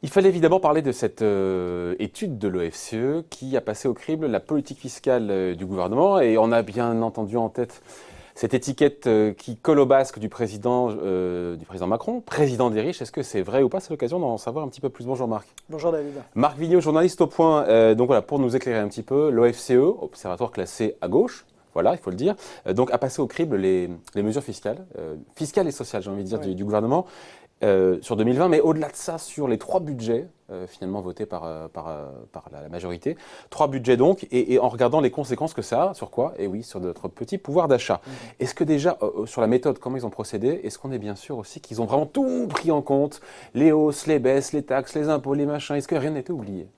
Il fallait évidemment parler de cette étude de l'OFCE qui a passé au crible la politique fiscale du gouvernement, et on a bien entendu en tête cette étiquette qui colle au basque du président Macron, président des riches. Est-ce que c'est vrai ou pas? C'est l'occasion d'en savoir un petit peu plus. Bonjour Marc. Bonjour David. Marc Vigneault, journaliste au Point. Donc voilà, pour nous éclairer un petit peu, l'OFCE, observatoire classé à gauche, voilà, il faut le dire, donc a passé au crible les mesures fiscales et sociales, j'ai envie de dire, du gouvernement sur 2020, mais au-delà de ça, sur les 3 budgets finalement votés par la majorité. 3 budgets donc, et en regardant les conséquences que ça a, sur quoi? Et oui, sur notre petit pouvoir d'achat. Est-ce que déjà, sur la méthode, comment ils ont procédé, est-ce qu'on est bien sûr aussi qu'ils ont vraiment tout pris en compte? Les hausses, les baisses, les taxes, les impôts, les machins, est-ce que rien n'a été oublié?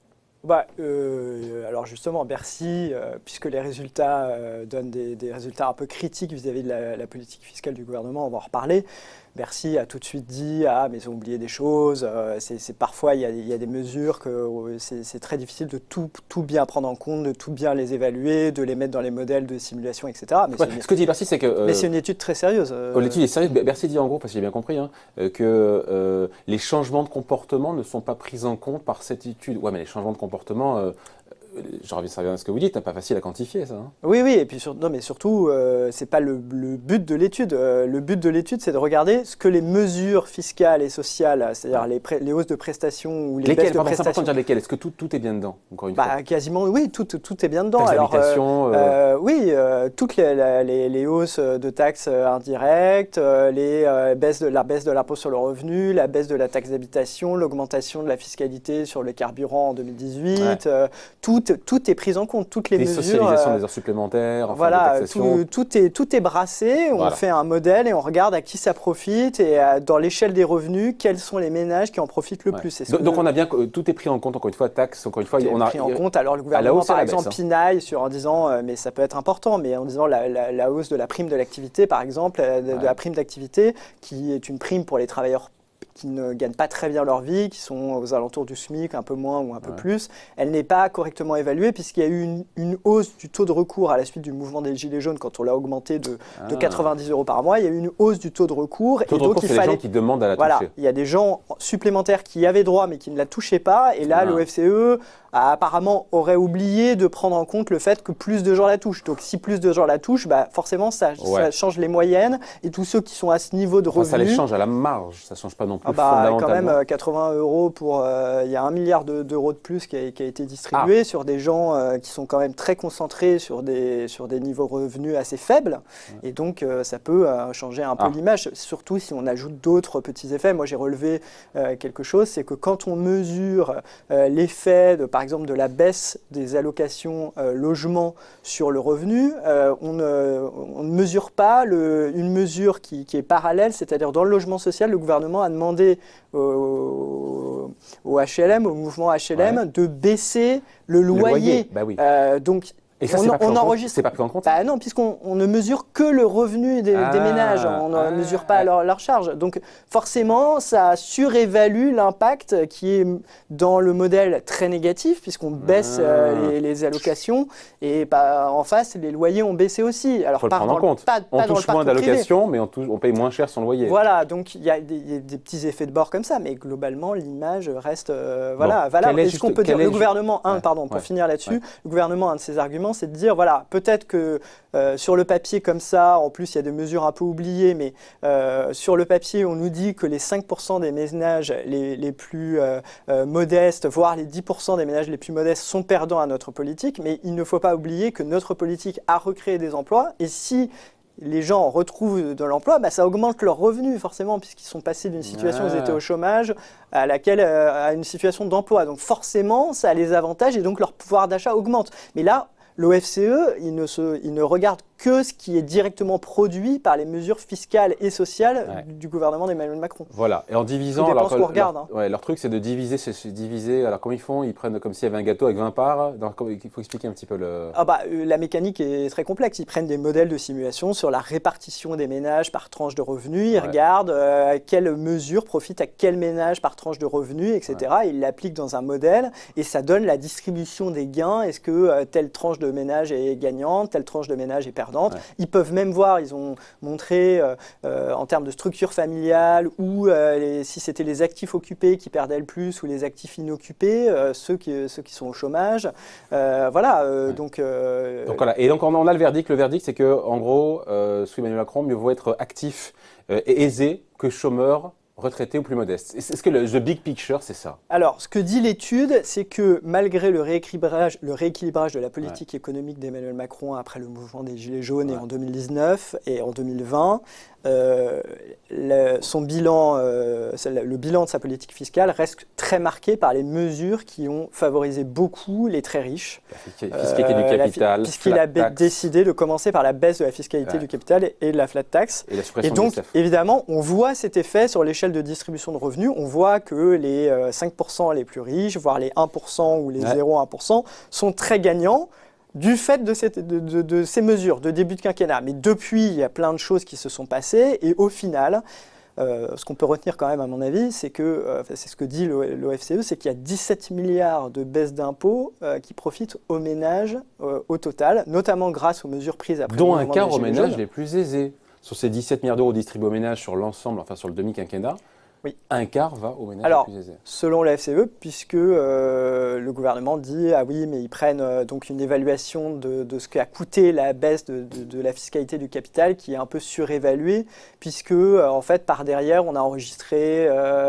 Alors justement, Bercy, puisque les résultats donnent des résultats un peu critiques vis-à-vis de la politique fiscale du gouvernement, on va en reparler. Bercy a tout de suite dit « Ah, mais ils ont oublié des choses ». Parfois, il y a des mesures que c'est très difficile de tout bien prendre en compte, de tout bien les évaluer, de les mettre dans les modèles de simulation, etc. Mais ce que dit Bercy, c'est que… mais c'est une étude très sérieuse. L'étude est sérieuse. Bercy dit en gros, parce que j'ai bien compris, que les changements de comportement ne sont pas pris en compte par cette étude. Ouais, mais les changements de comportement… je reviens à ce que vous dites, pas facile à quantifier ça. Oui, et puis surtout, c'est pas le but de l'étude. Le but de l'étude, c'est de regarder ce que les mesures fiscales et sociales, c'est-à-dire les hausses de prestations ou les baisses de prestations. C'est important de dire lesquelles. Est-ce que tout est bien dedans, encore une fois? Quasiment, oui, tout est bien dedans. Oui, toutes les hausses de taxes indirectes, la baisse de l'impôt sur le revenu, la baisse de la taxe d'habitation, l'augmentation de la fiscalité sur les carburants en 2018, tout est pris en compte, toutes les mesures. Socialisation des heures supplémentaires, enfin, voilà, tout est brassé, on fait un modèle et on regarde à qui ça profite et dans l'échelle des revenus, quels sont les ménages qui en profitent le plus. Donc on a bien, tout est pris en compte, encore une fois, taxes, encore une fois. On a pris en compte, alors le gouvernement par exemple pinaille en disant, mais ça peut être important, mais en disant la hausse de la prime de l'activité par exemple, de la prime d'activité qui est une prime pour les travailleurs qui ne gagnent pas très bien leur vie, qui sont aux alentours du SMIC, un peu moins ou un peu plus, elle n'est pas correctement évaluée puisqu'il y a eu une hausse du taux de recours à la suite du mouvement des Gilets jaunes quand on l'a augmenté de 90 € par mois. Il y a eu une hausse du taux de recours. Et donc il fallait… les gens qui demandent à la toucher. Il y a des gens supplémentaires qui y avaient droit mais qui ne la touchaient pas. Et là, l'OFCE apparemment aurait oublié de prendre en compte le fait que plus de gens la touchent. Donc si plus de gens la touchent, forcément ça change les moyennes et tous ceux qui sont à ce niveau de revenus… Ça les change à la marge, ça ne change pas non plus quand même 80 € pour… il y a 1 milliard d'euros de plus qui a été distribué sur des gens qui sont quand même très concentrés sur des niveaux revenus assez faibles. Et donc ça peut changer un peu l'image, surtout si on ajoute d'autres petits effets. Moi j'ai relevé quelque chose, c'est que quand on mesure l'effet par exemple de la baisse des allocations logement sur le revenu, on ne mesure pas une mesure qui est parallèle, c'est-à-dire dans le logement social, le gouvernement a demandé au HLM, au mouvement HLM, de baisser le loyer. Donc et ça, c'est pas pris en compte? Non, puisqu'on ne mesure que le revenu des ménages, on ne mesure pas leur charge. Donc forcément, ça surévalue l'impact qui est dans le modèle très négatif, puisqu'on baisse les allocations, et en face, les loyers ont baissé aussi. Alors, faut le prendre en compte. On touche moins d'allocations, mais on paye moins cher son loyer. Voilà, donc il y a des petits effets de bord comme ça, mais globalement, l'image reste valable. Est-ce qu'on peut dire, le gouvernement, pour finir là-dessus, le gouvernement, un de ses arguments, c'est de dire, voilà, peut-être que sur le papier comme ça, en plus il y a des mesures un peu oubliées, mais sur le papier on nous dit que les 5% des ménages les plus modestes, voire les 10% des ménages les plus modestes sont perdants à notre politique, mais il ne faut pas oublier que notre politique a recréé des emplois, et si les gens retrouvent de l'emploi, ça augmente leurs revenus forcément, puisqu'ils sont passés d'une situation où ils étaient au chômage à une situation d'emploi. Donc forcément, ça a les avantages et donc leur pouvoir d'achat augmente. Mais là, l'OFCE, il ne regarde que ce qui est directement produit par les mesures fiscales et sociales du gouvernement d'Emmanuel Macron. Voilà, et en divisant, leur truc c'est de diviser, alors comment ils font? Ils prennent comme s'il y avait un gâteau avec 20 parts, il faut expliquer un petit peu le… La mécanique est très complexe, ils prennent des modèles de simulation sur la répartition des ménages par tranche de revenus, ils regardent quelles mesures profitent à quel ménage par tranche de revenus, etc. Ils l'appliquent dans un modèle et ça donne la distribution des gains, est-ce que telle tranche de ménage est gagnante, telle tranche de ménage est perdante, perdantes. Ouais. Ils peuvent même voir, ils ont montré en termes de structure familiale ou si c'était les actifs occupés qui perdaient le plus ou les actifs inoccupés, ceux qui sont au chômage. Voilà. Ouais. Donc voilà. Et donc on a le verdict. Le verdict, c'est que en gros, sous Emmanuel Macron, mieux vaut être actif et aisé que chômeur, retraité ou plus modeste. Est-ce que the big picture, c'est ça? Alors, ce que dit l'étude, c'est que malgré le rééquilibrage de la politique économique d'Emmanuel Macron après le mouvement des Gilets jaunes et en 2019 et en 2020, le bilan de sa politique fiscale reste très marqué par les mesures qui ont favorisé beaucoup les très riches. La fiscalité du capital, puisqu'il a décidé de commencer par la baisse de la fiscalité du capital et de la flat tax. Et la suppression donc, de l'ISF. évidemment, on voit cet effet sur l'échelle de distribution de revenus. On voit que les 5% les plus riches, voire les 1% ou les 0,1% sont très gagnants du fait de ces mesures de début de quinquennat. Mais depuis, il y a plein de choses qui se sont passées et au final, ce qu'on peut retenir quand même à mon avis, c'est que, c'est ce que dit l'OFCE, c'est qu'il y a 17 milliards de baisses d'impôts qui profitent aux ménages au total, notamment grâce aux mesures prises après dont un quart aux ménages les plus aisés. Sur ces 17 milliards d'euros distribués aux ménages sur l'ensemble, enfin sur le demi-quinquennat, un quart va aux ménages les plus aisés. Selon la FCE, puisque le gouvernement dit « Ah oui, mais ils prennent donc une évaluation de ce qu'a coûté la baisse de la fiscalité du capital qui est un peu surévaluée, puisque en fait, par derrière, on a enregistré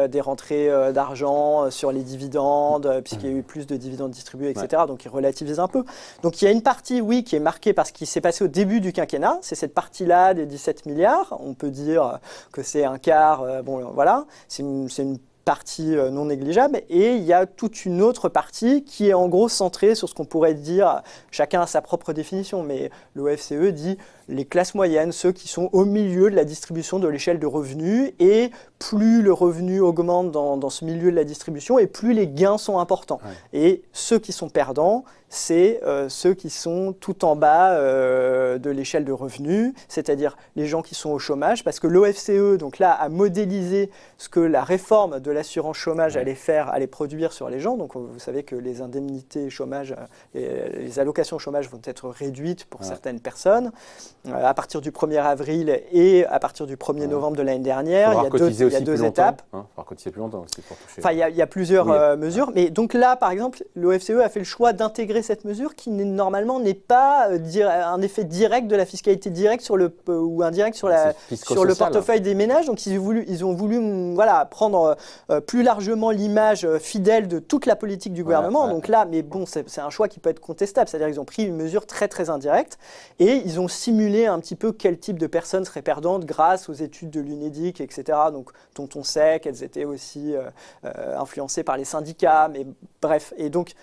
des rentrées d'argent sur les dividendes, puisqu'il y a eu plus de dividendes distribués, etc. » Donc, ils relativisent un peu. Donc, il y a une partie, oui, qui est marquée par ce qui s'est passé au début du quinquennat. C'est cette partie-là des 17 milliards. On peut dire que c'est un quart, bon, voilà. C'est une partie non négligeable et il y a toute une autre partie qui est en gros centrée sur ce qu'on pourrait dire, chacun a sa propre définition, mais l'OFCE dit les classes moyennes, ceux qui sont au milieu de la distribution de l'échelle de revenus et plus le revenu augmente dans ce milieu de la distribution et plus les gains sont importants. Ouais. Et ceux qui sont perdants, c'est ceux qui sont tout en bas de l'échelle de revenus, c'est-à-dire les gens qui sont au chômage, parce que l'OFCE, donc là, a modélisé ce que la réforme de l'assurance chômage allait produire sur les gens. Donc vous savez que les indemnités chômage, les allocations chômage vont être réduites pour certaines personnes à partir du 1er avril et à partir du 1er novembre de l'année dernière. Il y a deux étapes. Il faudra cotiser plus longtemps aussi pour toucher. Enfin, il y a plusieurs mesures. Mais donc là, par exemple, l'OFCE a fait le choix d'intégrer cette mesure qui normalement n'est pas un effet direct de la fiscalité directe ou indirect sur le portefeuille des ménages. Donc ils ont voulu voilà, prendre plus largement l'image fidèle de toute la politique du gouvernement. Donc là, mais bon, c'est un choix qui peut être contestable. C'est-à-dire qu'ils ont pris une mesure très très indirecte et ils ont simulé un petit peu quel type de personnes seraient perdantes grâce aux études de l'UNEDIC, etc. Donc, dont on sait qu'elles étaient aussi influencées par les syndicats, mais bref. Et donc,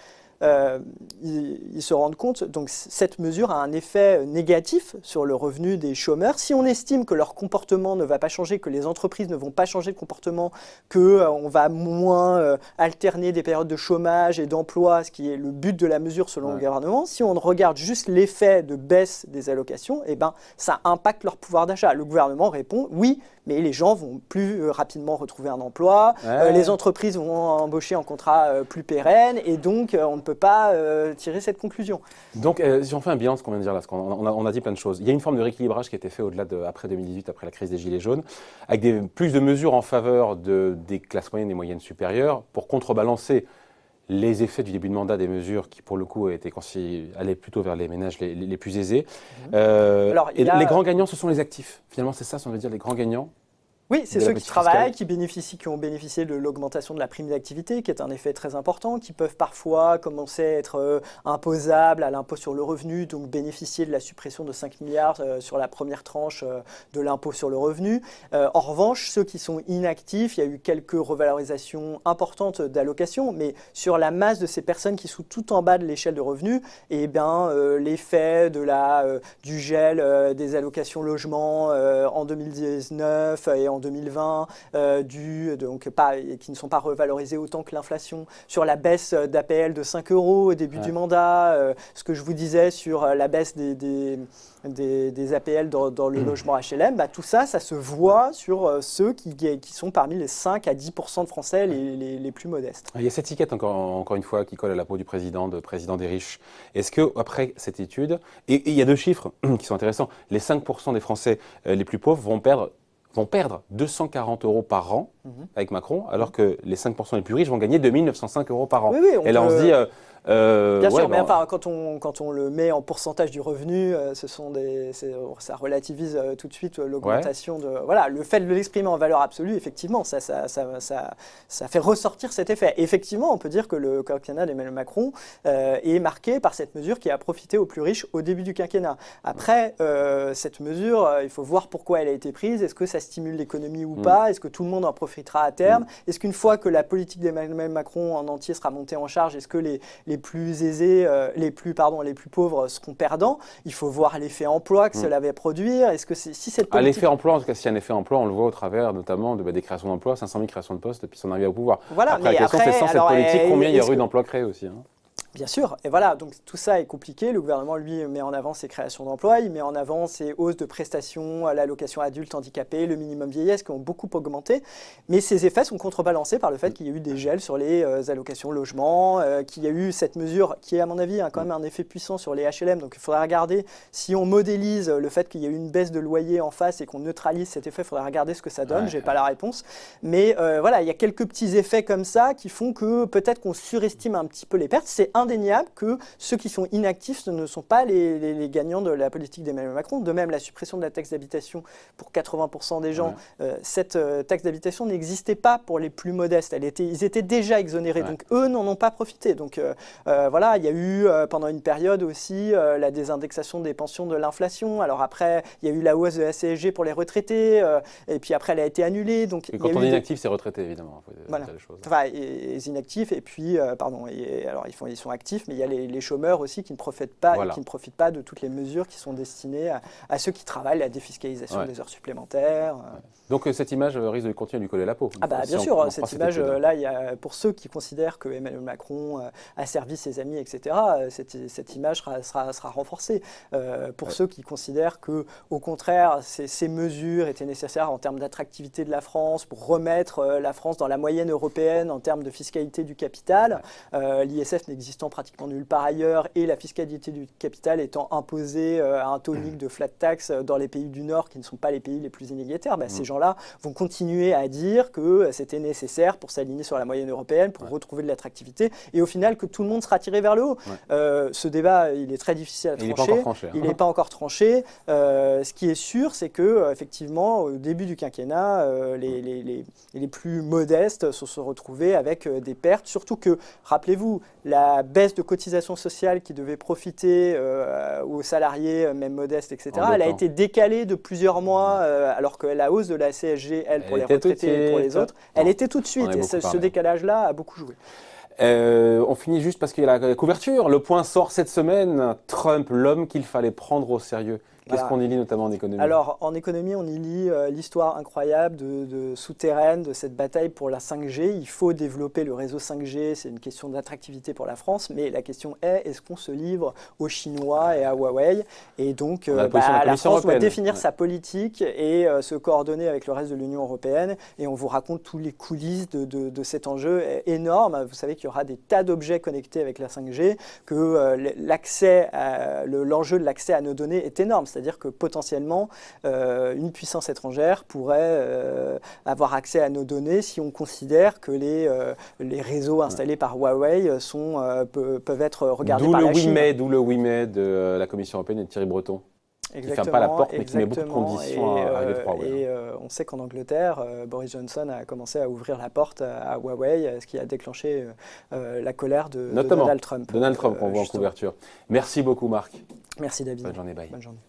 ils se rendent compte, donc cette mesure a un effet négatif sur le revenu des chômeurs. Si on estime que leur comportement ne va pas changer, que les entreprises ne vont pas changer de comportement, qu'on va moins alterner des périodes de chômage et d'emploi, ce qui est le but de la mesure selon le gouvernement, si on regarde juste l'effet de baisse des allocations, eh ben, ça impacte leur pouvoir d'achat. Le gouvernement répond oui, mais les gens vont plus rapidement retrouver un emploi, les entreprises vont embaucher en contrat plus pérenne, et donc on ne peut pas tirer cette conclusion. Donc, si on fait un bilan de ce qu'on vient de dire là, parce qu'on a dit plein de choses, il y a une forme de rééquilibrage qui a été fait au-delà après 2018, après la crise des Gilets jaunes, avec plus de mesures en faveur des classes moyennes et moyennes supérieures pour contrebalancer les effets du début de mandat des mesures qui, pour le coup, allaient plutôt vers les ménages les plus aisés. Les grands gagnants, ce sont les actifs. Finalement, c'est ça, si on veut dire, les grands gagnants. Oui, c'est ceux qui travaillent, qui ont bénéficié de l'augmentation de la prime d'activité, qui est un effet très important, qui peuvent parfois commencer à être imposables à l'impôt sur le revenu, donc bénéficier de la suppression de 5 milliards sur la première tranche de l'impôt sur le revenu. En revanche, ceux qui sont inactifs, il y a eu quelques revalorisations importantes d'allocations, mais sur la masse de ces personnes qui sont tout en bas de l'échelle de revenus, eh bien, l'effet du gel des allocations logement en 2019 et en 2020, qui ne sont pas revalorisés autant que l'inflation, sur la baisse d'APL de 5 € au début du mandat, ce que je vous disais sur la baisse des APL dans le logement HLM, tout ça, ça se voit sur ceux qui sont parmi les 5 à 10% de Français les plus modestes. Il y a cette étiquette, encore une fois, qui colle à la peau du président des riches. Est-ce qu'après cette étude, et il y a deux chiffres qui sont intéressants, les 5% des Français les plus pauvres vont perdre 240 € par an avec Macron, alors que les 5% les plus riches vont gagner 2 905 € par an. Oui, et là, on se dit... Bien sûr, mais enfin, quand on le met en pourcentage du revenu, ça relativise tout de suite l'augmentation de... Voilà, le fait de l'exprimer en valeur absolue, effectivement, ça fait ressortir cet effet. Effectivement, on peut dire que le quinquennat d'Emmanuel Macron est marqué par cette mesure qui a profité aux plus riches au début du quinquennat. Après, cette mesure, il faut voir pourquoi elle a été prise. Est-ce que ça stimule l'économie ou pas? Est-ce que tout le monde en profitera à terme? Est-ce qu'une fois que la politique d'Emmanuel Macron en entier sera montée en charge, est-ce que les plus aisés, les plus pauvres seront perdants? Il faut voir l'effet emploi que cela va produire. Est-ce que si cette politique... L'effet emploi, en tout cas, s'il y a un effet emploi, on le voit au travers notamment des créations d'emplois, 500 000 créations de postes depuis son arrivée au pouvoir. Voilà, après, la question, c'est sans cette politique, combien il y a eu d'emplois créés aussi Bien sûr, et voilà, donc tout ça est compliqué. Le gouvernement, lui, met en avant ses créations d'emplois, il met en avant ses hausses de prestations, l'allocation adulte handicapé, le minimum vieillesse qui ont beaucoup augmenté. Mais ces effets sont contrebalancés par le fait qu'il y a eu des gels sur les allocations logement, qu'il y a eu cette mesure qui est, à mon avis, quand même un effet puissant sur les HLM. Donc il faudra regarder, si on modélise le fait qu'il y a eu une baisse de loyer en face et qu'on neutralise cet effet, il faudra regarder ce que ça donne. Je n'ai pas la réponse. Mais voilà, il y a quelques petits effets comme ça qui font que peut-être qu'on surestime un petit peu les pertes. C'est indéniable que ceux qui sont inactifs ne sont pas les gagnants de la politique d'Emmanuel Macron. De même, la suppression de la taxe d'habitation pour 80% des gens, cette taxe d'habitation n'existait pas pour les plus modestes. Ils étaient déjà exonérés, donc eux n'en ont pas profité. Donc voilà, il y a eu pendant une période aussi la désindexation des pensions de l'inflation. Alors après, il y a eu la hausse de la CSG pour les retraités, et puis après, elle a été annulée. Donc, et quand on est inactif, c'est retraité, évidemment. Voilà. Enfin, les inactifs, et puis, alors ils sont actifs, mais il y a les chômeurs aussi qui ne profitent pas, et qui ne profitent pas de toutes les mesures qui sont destinées à ceux qui travaillent, la défiscalisation des heures supplémentaires. Donc cette image risque de continuer à lui coller la peau. Bien sûr, cette image-là, pour ceux qui considèrent que Emmanuel Macron a servi ses amis, etc., cette image sera renforcée. Pour ceux qui considèrent que, au contraire, ces mesures étaient nécessaires en termes d'attractivité de la France, pour remettre la France dans la moyenne européenne en termes de fiscalité du capital, l'ISF n'existant pratiquement nulle part ailleurs et la fiscalité du capital étant imposée à un taux unique de flat tax dans les pays du Nord qui ne sont pas les pays les plus inégalitaires, ces gens-là vont continuer à dire que c'était nécessaire pour s'aligner sur la moyenne européenne, pour retrouver de l'attractivité et au final que tout le monde sera tiré vers le haut. Ce débat, il est très difficile à trancher. Il n'est pas encore tranché. Ce qui est sûr, c'est que effectivement, au début du quinquennat, les plus modestes se retrouvaient avec des pertes, surtout que, rappelez-vous, la baisse de cotisation sociale qui devait profiter aux salariés, même modestes, etc., elle a été décalée de plusieurs mois, alors que la hausse de la CSG, pour les retraités et pour les autres, elle était tout de suite. Et ce décalage-là a beaucoup joué. On finit juste parce qu'il y a la couverture. Le Point sort cette semaine. Trump, l'homme qu'il fallait prendre au sérieux. Qu'est-ce qu'on y lit notamment en économie? Alors, en économie, on y lit l'histoire incroyable souterraine de cette bataille pour la 5G. Il faut développer le réseau 5G, c'est une question d'attractivité pour la France, mais la question est-ce qu'on se livre aux Chinois et à Huawei? Et donc, la France doit définir sa politique et se coordonner avec le reste de l'Union européenne. Et on vous raconte tous les coulisses de cet enjeu énorme. Vous savez qu'il y aura des tas d'objets connectés avec la 5G, que l'enjeu de l'accès à nos données est énorme. C'est-à-dire que potentiellement, une puissance étrangère pourrait avoir accès à nos données si on considère que les réseaux installés par Huawei peuvent être regardés par la Chine. D'où le oui mais de la Commission européenne et de Thierry Breton. Qui ne ferme pas la porte, mais qui met beaucoup de conditions à arriver de Huawei. On sait qu'en Angleterre, Boris Johnson a commencé à ouvrir la porte à Huawei, ce qui a déclenché la colère de Donald Trump. Donald Trump, qu'on voit en couverture. Merci beaucoup, Marc. Merci, David. Bonne journée, bye. Bonne journée.